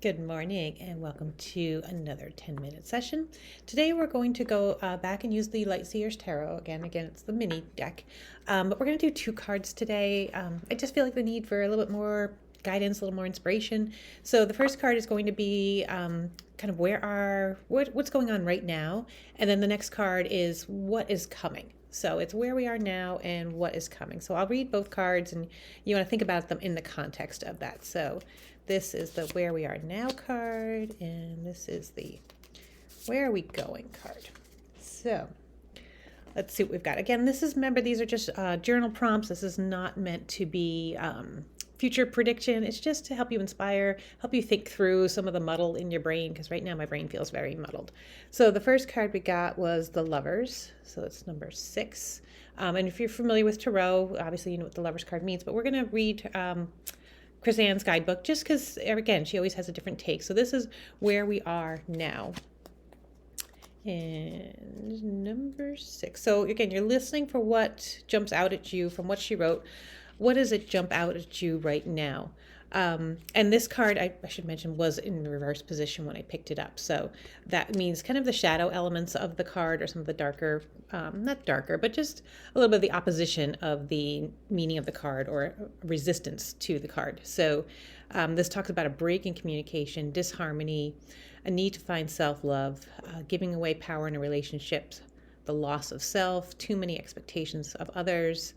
Good morning and welcome to another 10-minute session. Today we're going to go back and use the Lightseers Tarot. Again, it's the mini deck. But we're going to do two cards today. I just feel like the need for a little bit more guidance, a little more inspiration. So the first card is going to be kind of what's going on right now. And then the next card is what is coming. So it's where we are now and what is coming. So I'll read both cards and you want to think about them in the context of that. So this is the where we are now card, and this is the where are we going card. So let's see what we've got. Again, remember, these are just journal prompts. This is not meant to be future prediction. It's just to help you inspire, help you think through some of the muddle in your brain, because right now my brain feels very muddled. So the first card we got was the Lovers. So it's number 6. And if you're familiar with Tarot, obviously you know what the Lovers card means, but we're going to read Chris Ann's guidebook, just because, again, she always has a different take. So this is where we are now. And number 6. So again, you're listening for what jumps out at you from what she wrote. What does it jump out at you right now? And this card, I should mention, was in reverse position when I picked it up. So that means kind of the shadow elements of the card, or some of the darker, not darker, but just a little bit of the opposition of the meaning of the card, or resistance to the card. So this talks about a break in communication, disharmony, a need to find self-love, giving away power in a relationship, the loss of self, too many expectations of others,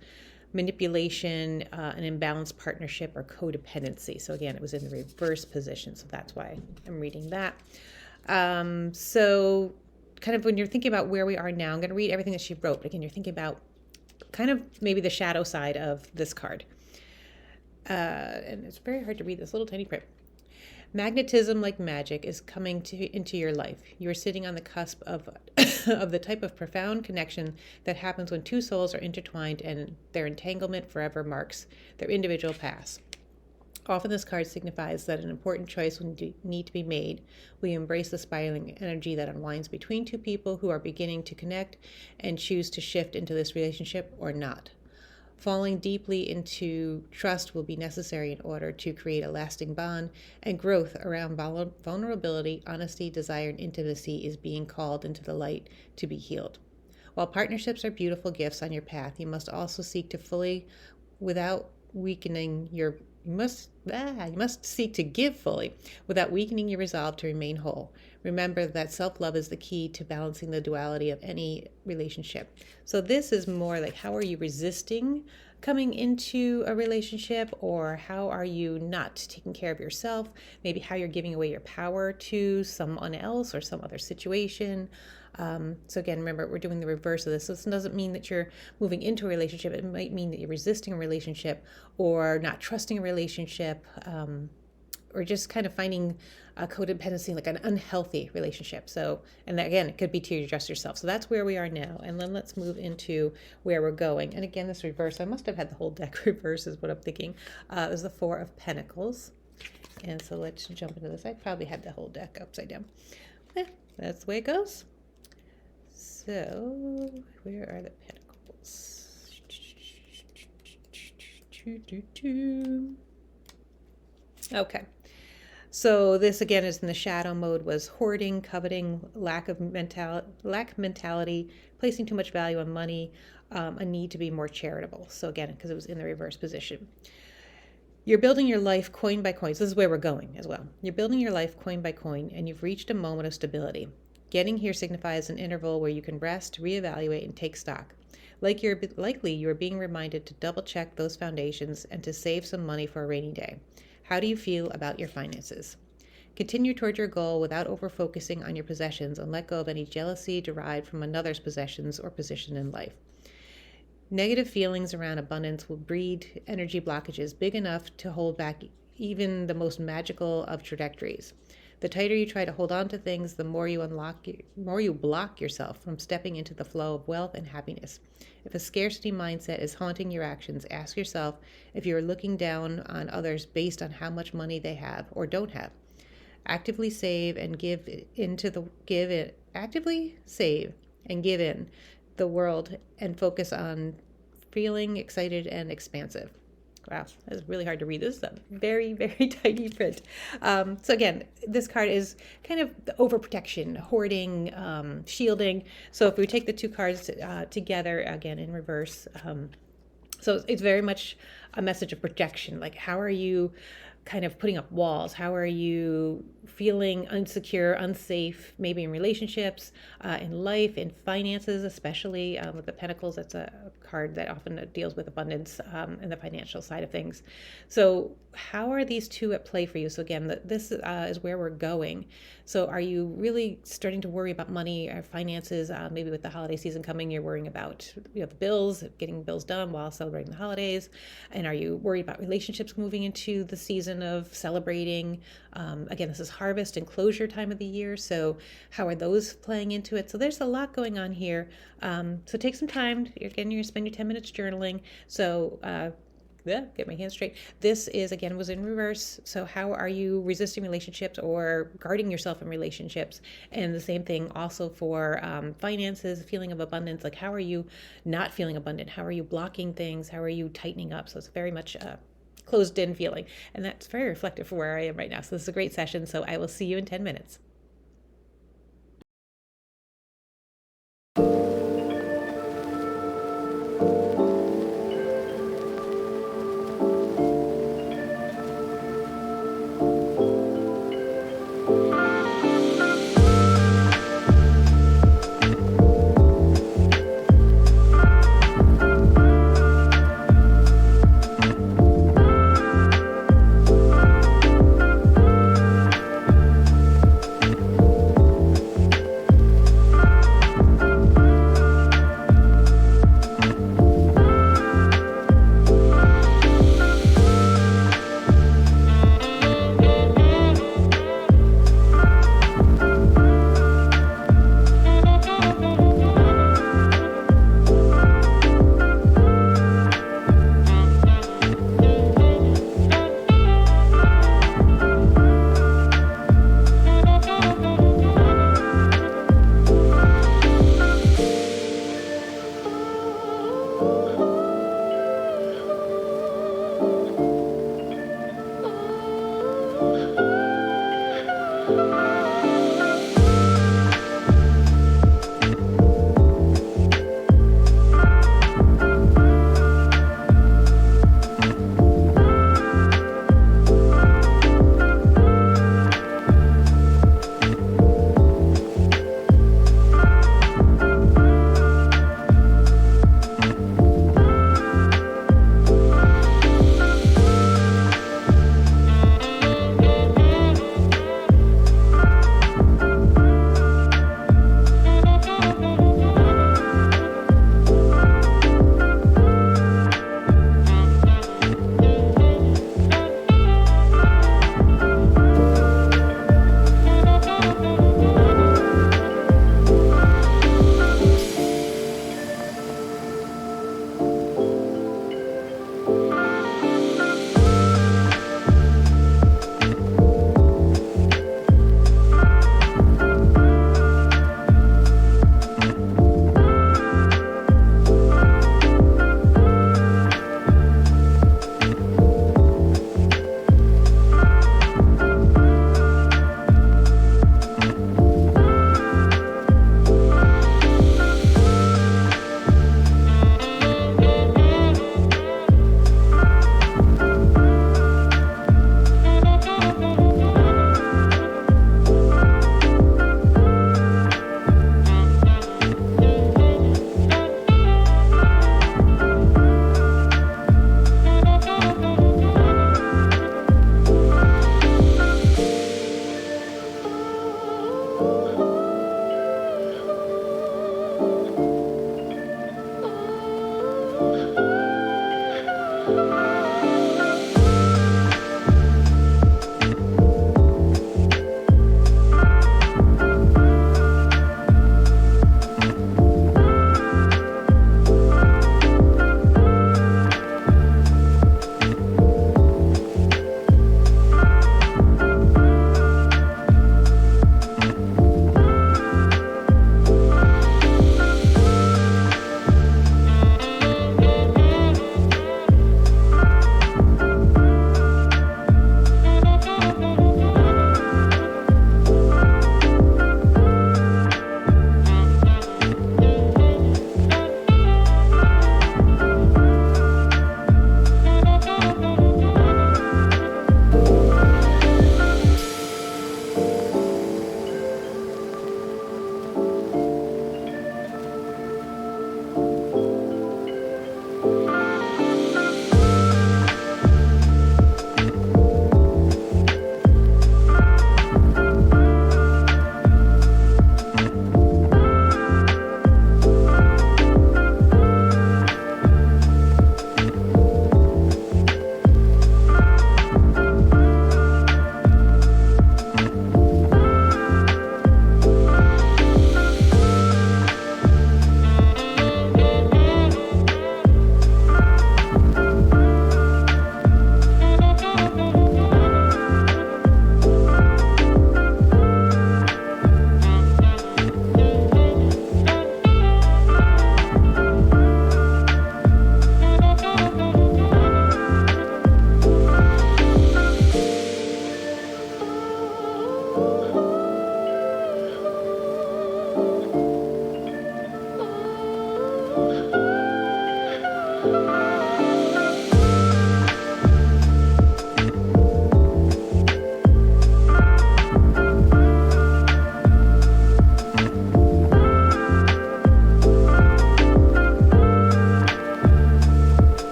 manipulation, an imbalanced partnership, or codependency. So again, it was in the reverse position, so that's why I'm reading that. So kind of when you're thinking about where we are now, I'm going to read everything that she wrote. Again, you're thinking about kind of maybe the shadow side of this card. And it's very hard to read this little tiny print. Magnetism, like magic, is coming into your life. You are sitting on the cusp of of the type of profound connection that happens when two souls are intertwined, and their entanglement forever marks their individual paths. Often this card signifies that an important choice will need to be made. Will you embrace the spiraling energy that unwinds between two people who are beginning to connect, and choose to shift into this relationship or not? Falling deeply into trust will be necessary in order to create a lasting bond, and growth around vulnerability, honesty, desire, and intimacy is being called into the light to be healed. While partnerships are beautiful gifts on your path, you must also seek to fully, without weakening your you must seek to give fully without weakening your resolve to remain whole. Remember that self-love is the key to balancing the duality of any relationship. So this is more like, how are you resisting coming into a relationship, or how are you not taking care of yourself? Maybe how you're giving away your power to someone else or some other situation. So again, remember, we're doing the reverse of this. So this doesn't mean that you're moving into a relationship. It might mean that you're resisting a relationship, or not trusting a relationship, or just kind of finding a codependency, like an unhealthy relationship. So, and again, it could be to just yourself. So that's where we are now. And then let's move into where we're going. And again, this reverse, I must have had the whole deck reverse is what I'm thinking. Is the 4 of Pentacles. And so let's jump into this. I probably had the whole deck upside down. That's the way it goes. So, where are the pentacles? Okay. So this again is in the shadow mode, was hoarding, coveting, lack mentality, placing too much value on money, a need to be more charitable. So again, because it was in the reverse position. You're building your life coin by coin. So this is where we're going as well. You're building your life coin by coin, and you've reached a moment of stability. Getting here signifies an interval where you can rest, reevaluate, and take stock. Likely you're being reminded to double check those foundations and to save some money for a rainy day. How do you feel about your finances? Continue toward your goal without over-focusing on your possessions, and let go of any jealousy derived from another's possessions or position in life. Negative feelings around abundance will breed energy blockages big enough to hold back even the most magical of trajectories. The tighter you try to hold on to things, the more you block yourself from stepping into the flow of wealth and happiness. If a scarcity mindset is haunting your actions, ask yourself if you are looking down on others based on how much money they have or don't have. Actively save and give in the world, and focus on feeling excited and expansive. Wow, that's really hard to read. This is a very, very tiny print. So again, this card is kind of the overprotection, hoarding, shielding. So if we take the two cards together, again, in reverse, so it's very much a message of protection. Like, how are you kind of putting up walls? How are you feeling insecure, unsafe, maybe in relationships, in life, in finances, especially with the Pentacles? That's a card that often deals with abundance and the financial side of things. So how are these two at play for you? So again, this is where we're going. So are you really starting to worry about money or finances? Maybe with the holiday season coming, you're worrying about the bills, getting bills done while celebrating the holidays. And are you worried about relationships moving into the season of celebrating? Again, this is harvest and closure time of the year. So how are those playing into it? So there's a lot going on here. So take some time. Again, you're going to spend your 10 minutes journaling. So get my hands straight. This is, again, was in reverse. So how are you resisting relationships or guarding yourself in relationships? And the same thing also for finances, feeling of abundance. Like, how are you not feeling abundant? How are you blocking things? How are you tightening up? So it's very much closed in feeling. And that's very reflective for where I am right now. So this is a great session. So I will see you in 10 minutes.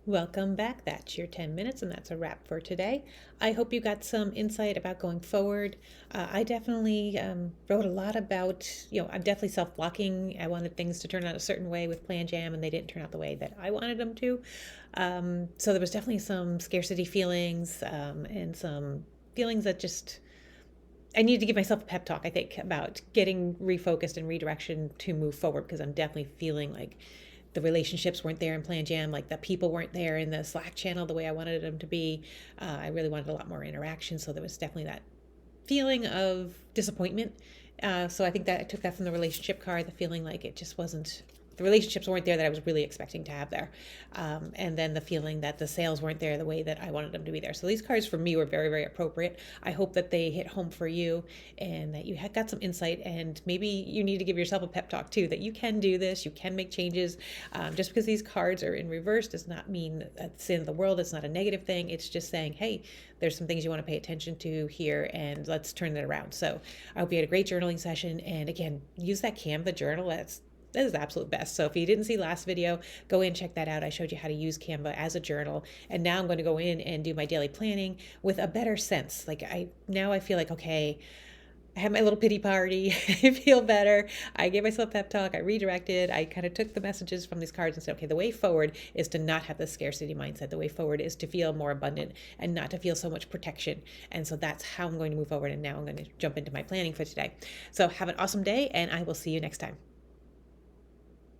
Welcome back. That's your 10 minutes, and that's a wrap for today. I hope you got some insight about going forward. I definitely wrote a lot about, I'm definitely self blocking. I wanted things to turn out a certain way with Plan Jam, and they didn't turn out the way that I wanted them to. So there was definitely some scarcity feelings and some feelings that just I need to give myself a pep talk, I think, about getting refocused and redirection to move forward because I'm definitely feeling like the relationships weren't there in Plan Jam, like the people weren't there in the Slack channel the way I wanted them to be. I really wanted a lot more interaction, so there was definitely that feeling of disappointment. So I think that I took that from the relationship card, the feeling like it just wasn't, the relationships weren't there that I was really expecting to have there. And then the feeling that the sales weren't there the way that I wanted them to be there. So these cards for me were very, very appropriate. I hope that they hit home for you and that you had got some insight, and maybe you need to give yourself a pep talk too, that you can do this, you can make changes. Just because these cards are in reverse does not mean it's the end of the world. It's not a negative thing. It's just saying, hey, there's some things you want to pay attention to here and let's turn it around. So I hope you had a great journaling session. And again, use that Canva journal. That is the absolute best. So if you didn't see last video, go in and check that out. I showed you how to use Canva as a journal. And now I'm going to go in and do my daily planning with a better sense. Like I feel like, okay, I had my little pity party. I feel better. I gave myself a pep talk. I redirected. I kind of took the messages from these cards and said, okay, the way forward is to not have the scarcity mindset. The way forward is to feel more abundant and not to feel so much protection. And so that's how I'm going to move forward. And now I'm going to jump into my planning for today. So have an awesome day, and I will see you next time.